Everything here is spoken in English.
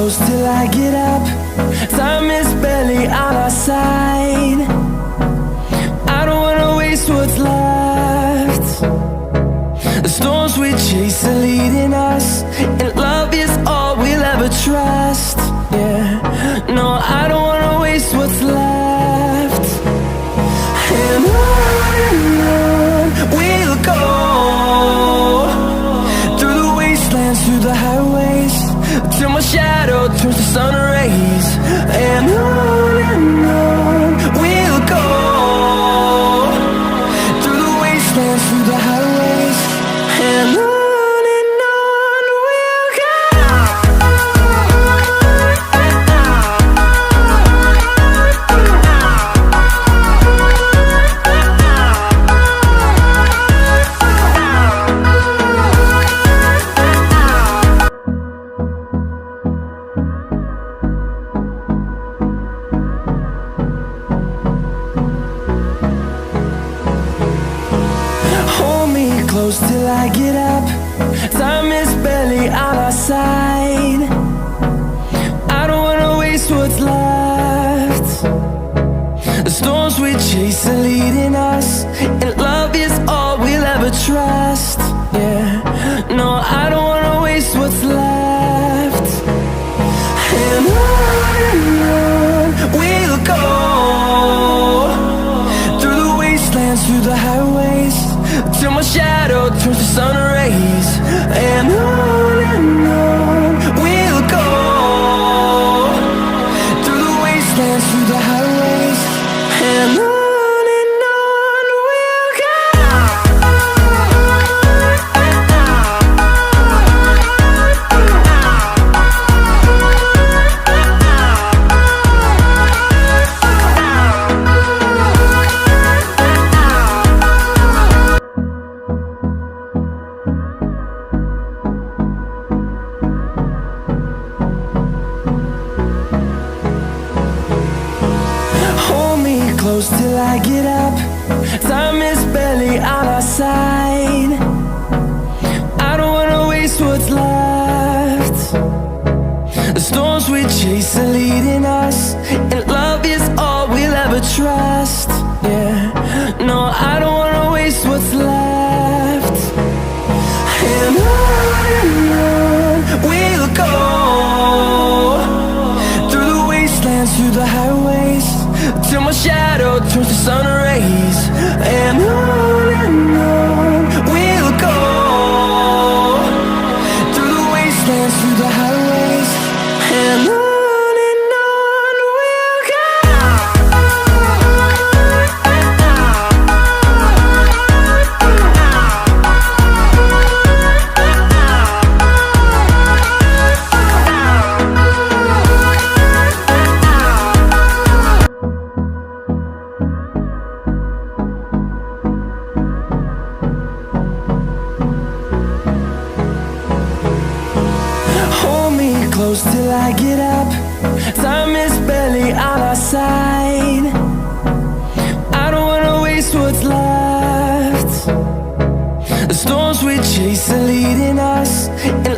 close till I get up. Time is barely on our side. I don't wanna waste what's left. The storms we chase are leading us, and love is all we'll ever trust. Yeah, no, I don't wanna waste what's left. And on we'll go, through the wastelands, through the highways, till my shadow turns to sun rays. And on we'll go, through the wastelands, through the highways, and on. Close till I get up. Time is barely on our side. I don't wanna waste what's left. The storms we chase are leading us, and love is all we'll ever trust. Yeah, no, I don't wanna waste what's left. And on we'll go, through the wastelands, through the highways, till my shadow turns to sun rays. And on we'll go, through the wastelands, through the highways, and on. Close till I get up. Time is barely on our side. I don't wanna waste what's left. The storms we chase are leading us, and love is all we'll ever trust. Yeah, no, I don't wanna waste what's left. And on we'll go, through the wastelands, through the highways, till my shadow turns to sun rays. And on we'll go, through the wastelands, through the highways, and on. Close till I get up. Time is barely on our side. I don't wanna waste what's left. The storms we chase are leading us, and